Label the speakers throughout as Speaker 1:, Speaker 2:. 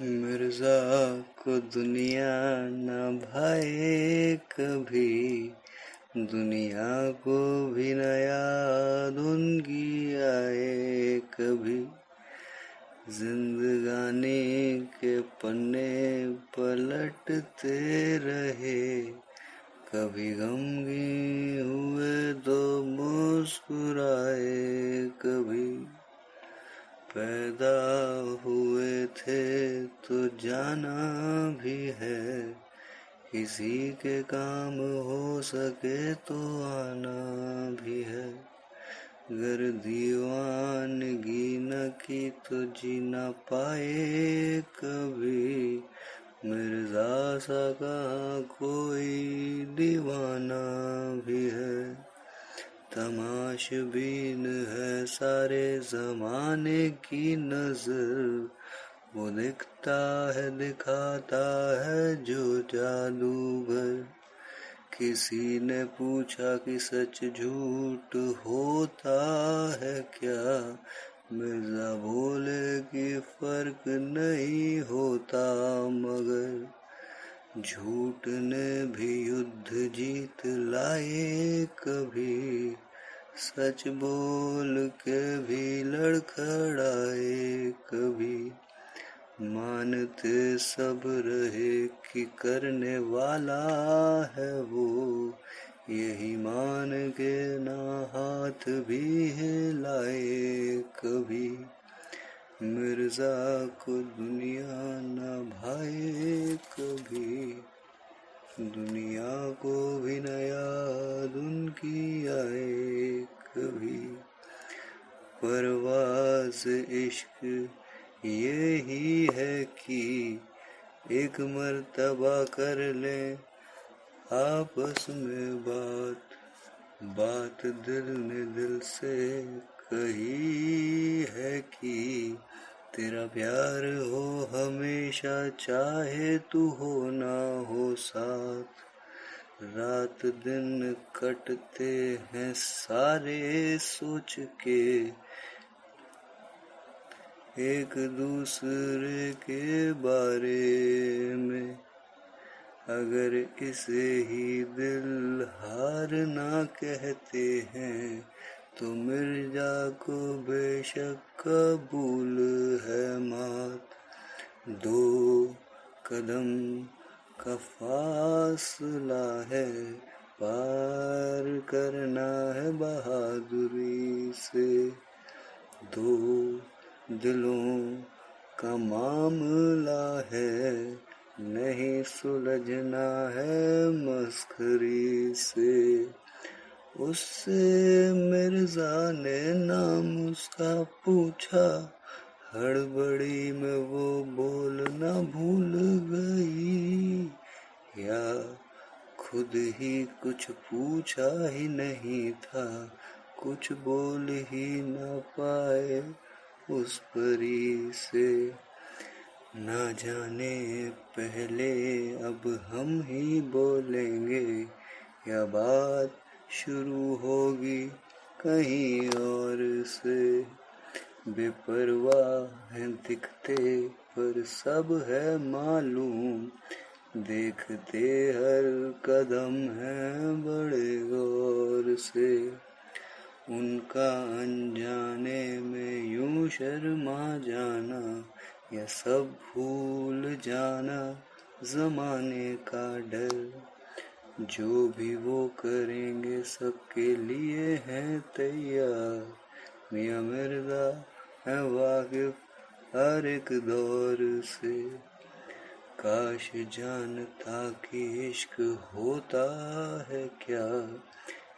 Speaker 1: मिर्जा को दुनिया न भाए कभी, दुनिया को भी न याद उनकी आए कभी। जिंदगानी के पन्ने पलटते रहे, कभी गमगीन हुए तो मुस्कुराए कभी। पैदा हुए थे तो जाना भी है, किसी के काम हो सके तो आना भी है। अगर दीवानगी न की तो जी ना पाए कभी, मिर्जा सा कहाँ कोई दीवाना भी है। तमाशबीन है सारे जमाने की नजर, वो दिखता है दिखाता है जो जादूगर। किसी ने पूछा कि सच झूठ होता है क्या, मिर्जा बोले कि फर्क नहीं होता मगर। झूठ ने भी युद्ध जीत लाए कभी, सच बोल के भी लड़खड़ाए कभी। मानते सब रहे कि करने वाला है वो, यही मान के ना हाथ भी हिलाए कभी। मिर्जा को दुनिया न भाए कभी, दुनिया को भी न याद उनकी आए कभी। परवाज़ इश्क यही है कि एक मर्तबा कर लें आपस में बात, बात दिल ने दिल से कही है कि तेरा प्यार हो हमेशा चाहे तू हो ना हो साथ। रात दिन कटते हैं सारे सोच के एक दूसरे के बारे में। अगर इसे ही दिल हार ना कहते हैं तो मिर्जा को बेशक कबूल है मात। 2 कदम का फासला है, पार करना है बहादुरी से। 2 दिलों का मामला है, नहीं सुलझना है मस्खरी से। उससे मिर्जा ने नाम उसका पूछा, हड़बड़ी में वो बोलना भूल गई, या खुद ही कुछ पूछा ही नहीं था, कुछ बोल ही ना पाए उस परी से। ना जाने पहले अब हम ही बोलेंगे या बात शुरू होगी कहीं और से। बेपरवाह हैं दिखते पर सब है मालूम, देखते हर कदम है बड़े गौर से। उनका अनजाने में यूं शर्मा जाना या सब भूल जाना जमाने का डर। जो भी वो करेंगे सबके लिए हैं तैयार, मियां मिर्जा है वाकिफ हर एक दौर से। काश जानता कि इश्क होता है क्या,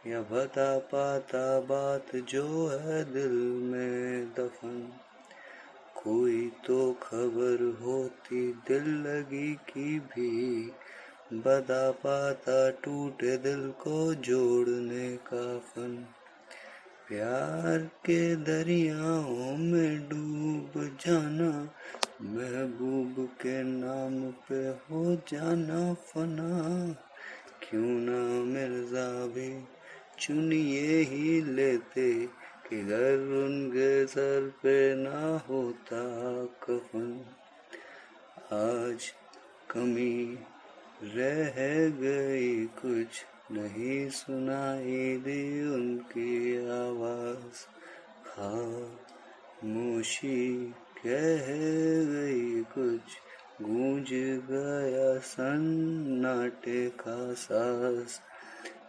Speaker 1: या बता पाता बात जो है दिल में दफन। कोई तो खबर होती दिल लगी की भी, बता पाता टूटे दिल को जोड़ने का फन। प्यार के दरियाओं में डूब जाना, महबूब के नाम पे हो जाना फना। क्यों ना मिर्जा भी चुनिए ही लेते कि घर उनके सर पे ना होता कफन। आज कमी रह गई, कुछ नहीं सुनाई दी उनकी आवाज। खामोशी कह गई, कुछ गूंज गया सन्नाटे का सांस।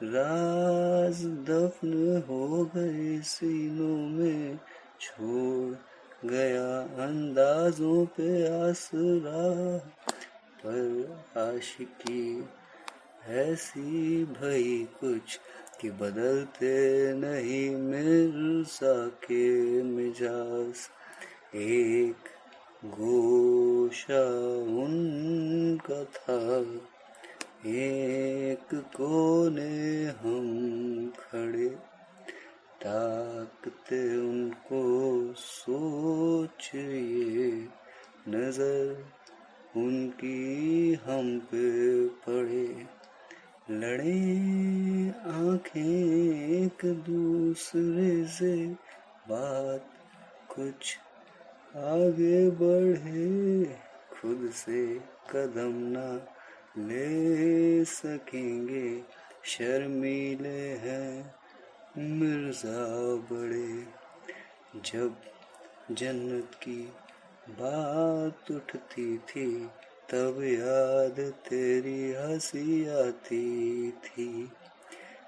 Speaker 1: राज दफन हो गए सीनों में, छोड़ गया अंदाजों पे आसरा। पर आशिकी ऐसी भई कुछ कि बदलते नहीं मिर्ज़ा के मिजाज। एक गोशा उनका था, एक कोने हम खड़े, ताकते उनको सोच ये नजर उनकी हम पे पड़े। लड़े आंखें एक दूसरे से, बात कुछ आगे बढ़े, खुद से कदम ना ले सकेंगे, शर्मीले हैं मिर्ज़ा बड़े। जब जन्नत की बात उठती थी, तब याद तेरी हंसी आती थी।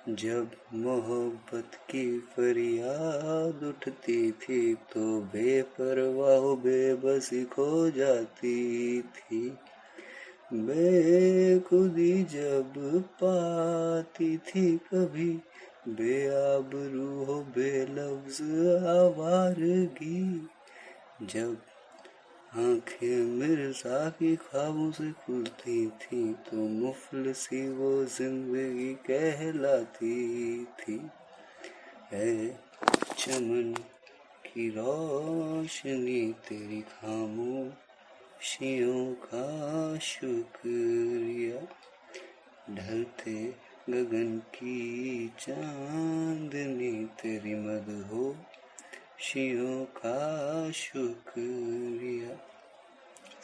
Speaker 1: जब मोहब्बत की फरियाद उठती थी, तो बेपरवाह बेबसी खो जाती थी। बेखुदी जब पाती थी कभी, बेआबरू हो बेलफ्ज़ आवारगी। जब आंखें मिर्ज़ा की ख्वाबों से खुलती थी, तो मुफलिसी वो जिंदगी कहलाती थी। है चमन की रोशनी तेरी खामोशियों का शुक्रिया, ढलते गगन की चांदनी तेरी मदहोशियों का शुक्रिया,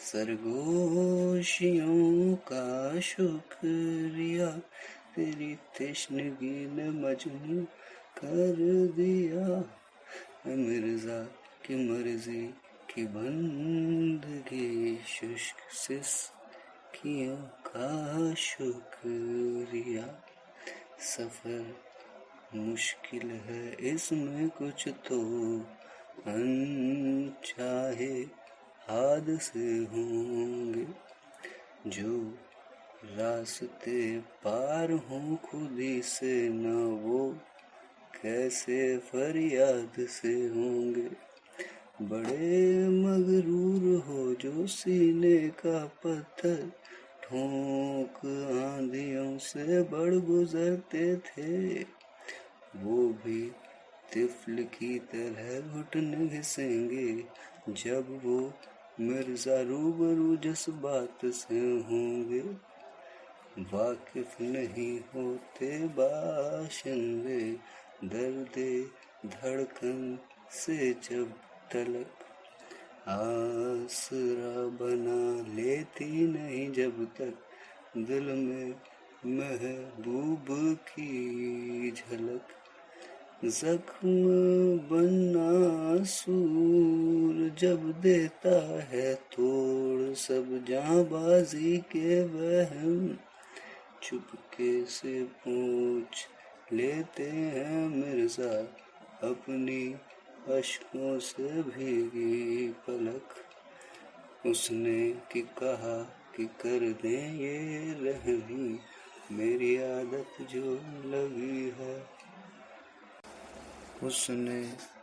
Speaker 1: सरगोशियों का शुक्रिया, तेरी तश्नगी ने मजनू कर दिया। मिर्ज़ा की मर्जी की बंदगी, शुष्क सिसकियों का शुक्रिया। सफर मुश्किल है इसमें कुछ तो, अनचाहे हादसे होंगे, जो रास्ते पार हों खुदी से न, वो कैसे फरियाद से होंगे। बड़े मगरूर हो जो सीने का पत्थर, ठोंक आंधियों से बढ़ गुजरते थे, वो भी तिफल की तरह घुटने घिसेंगे, जब वो मिर्ज़ा रूबरू जज्बात से होंगे। वाकिफ नहीं होते बाशिंदे दर्दे धड़कन से, जब तलक आसरा बना लेती नहीं, जब तक दिल में महबूब की झलक। जख्म बनना सूर जब देता है तोड़, सब जांबाजी के वहम चुपके से पूछ लेते हैं मिर्ज़ा अपनी अश्कों से भीगी पलक। उसने कि कहा कि कर दें ये रहमी, मेरी आदत जो लगी है। उसने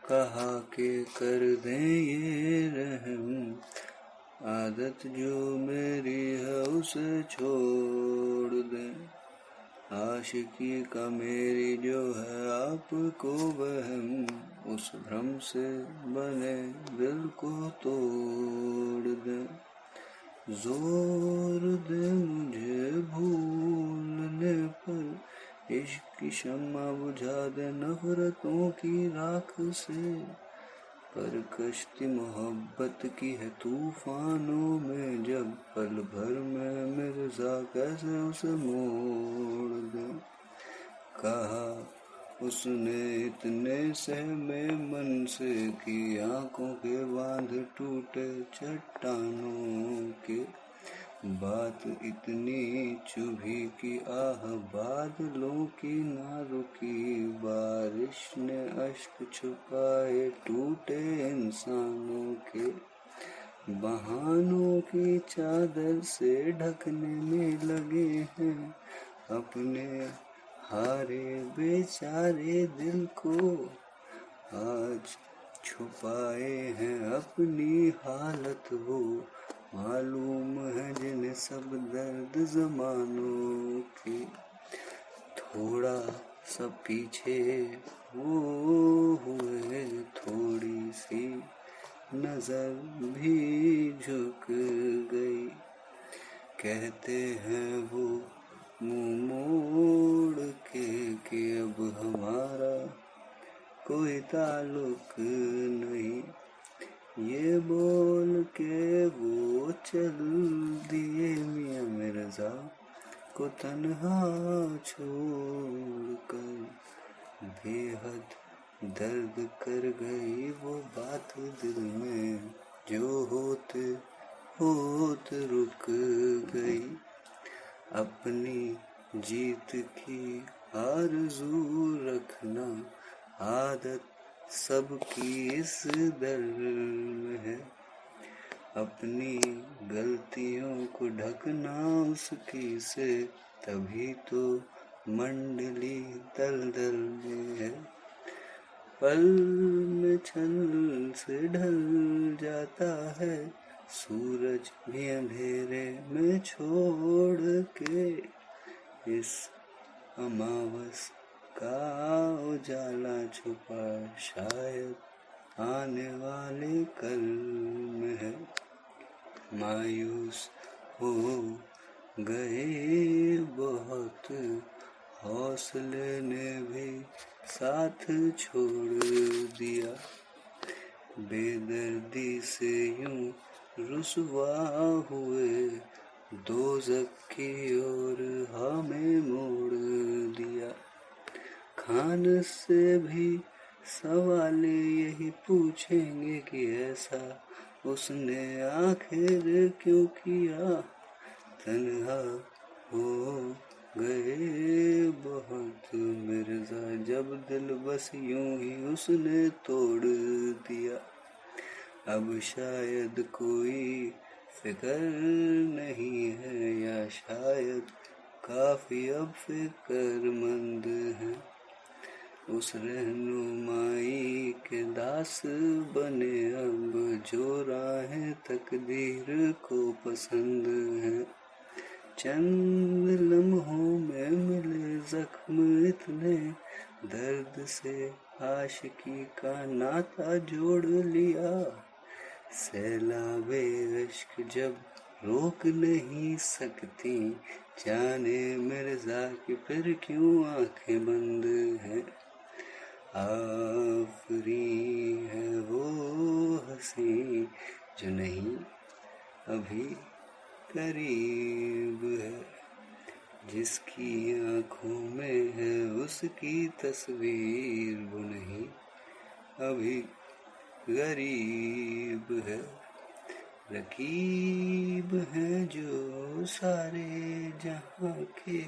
Speaker 1: कहा कि कर दें ये रहम, आदत जो मेरी है उसे छोड़ दें। आशिकी का मेरी जो है आपको वहम, उस भ्रम से बने दिल को तोड़ दें। जोर दे मुझे भूलने पर, इश्क की शम्मा बुझा दे नफरतों की राख से। पर कश्ती मोहब्बत की है तूफानों में, जब पल भर में मिर्जा कैसे उसे मोड़ दे। कहा उसने इतने सहमे मन से कि आंखों के बांध टूटे चट्टानों के। बात इतनी चुभी कि आह बादलों की ना रुकी, बारिश ने अश्क छुपाए टूटे इंसानों के। बहानों की चादर से ढकने में लगे हैं अपने हारे बेचारे दिल को, आज छुपाए हैं अपनी हालत वो। मालूम है जिन्हें सब दर्द जमानों के, थोड़ा सा पीछे वो हुए, थोड़ी सी नजर भी झुक गई। कहते हैं वो मुंह मोड़ के कि अब हमारा कोई ताल्लुक नहीं, ये बोल के वो चल दिए मियां मिर्जा को तन्हा छोड़कर। बेहद दर्द कर गई वो बात दिल में, जो होते होते रुक गई। अपनी जीत की आरज़ू रखना आदत सबकी इस दर में है, अपनी गलतियों को ढकना उसकी से, तभी तो मंडली दलदल में है। पल में छल से ढल जाता है सूरज भी अंधेरे में छोड़ के, इस अमावस का उजाला छुपा शायद आने वाले कल में है। मायूस हो गए बहुत, हौसले ने भी साथ छोड़ दिया। बेदर्दी से यूं रुसवा हुए, दोज़ख की ओर हमें मोड़ दिया। खान से भी सवाल यही पूछेंगे कि ऐसा उसने आखिर क्यों किया। तन्हा हो गए बहुत मिर्जा जब दिल बस यूं ही उसने तोड़ दिया। अब शायद कोई फिक्र नहीं है, या शायद काफी अब फिक्रमंद है। उस रहनुमाई के दास बने अब जो राहें तकदीर को पसंद है। चंद लम्हों में मिले जख्म इतने, दर्द से आशिकी का नाता जोड़ लिया। सैलाबे इश्क जब रोक नहीं सकती, जाने मिर्जा की फिर क्यों आंखें बंद हैं। आफरी है वो हंसी जो नहीं अभी करीब है, जिसकी आँखों में है उसकी तस्वीर, वो नहीं अभी गरीब है। रकीब हैं जो सारे जहाँ के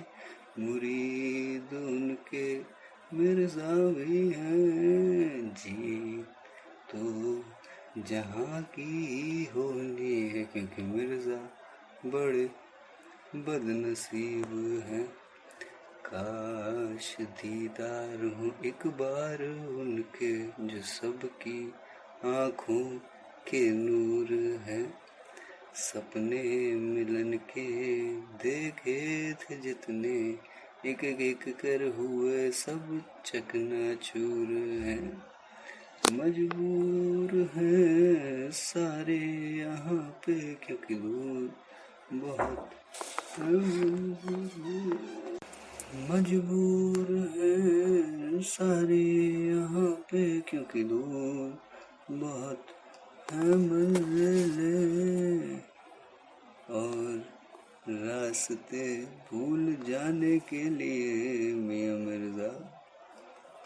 Speaker 1: मुरीद उनके मिर्जा भी हैं। जी तो जहाँ की होनी है, क्योंकि मिर्जा बड़े बदनसीब हैं। काश दीदार हूँ एक बार उनके, जो सबकी आँखों के नूर हैं। सपने मिलन के देखे थे जितने, एक एक कर हुए सब चकनाचूर हैं। मजबूर हैं सारे यहाँ पे, क्योंकि दूर बहुत मजबूर हैं सारे यहाँ पे, क्योंकि दूर बहुत है मंजिलें और रास्ते भूल जाने के लिए मियां मिर्जा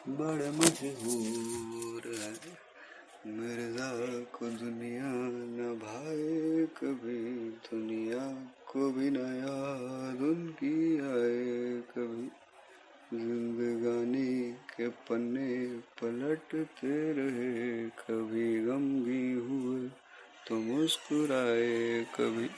Speaker 1: बड़े मशहूर है। मिर्जा को दुनिया न भाए कभी, दुनिया को भी न याद उनकी आए कभी। जिंदगानी के पन्ने पलटते रहे, कभी गमगीन हुए तो मुस्कुराए कभी।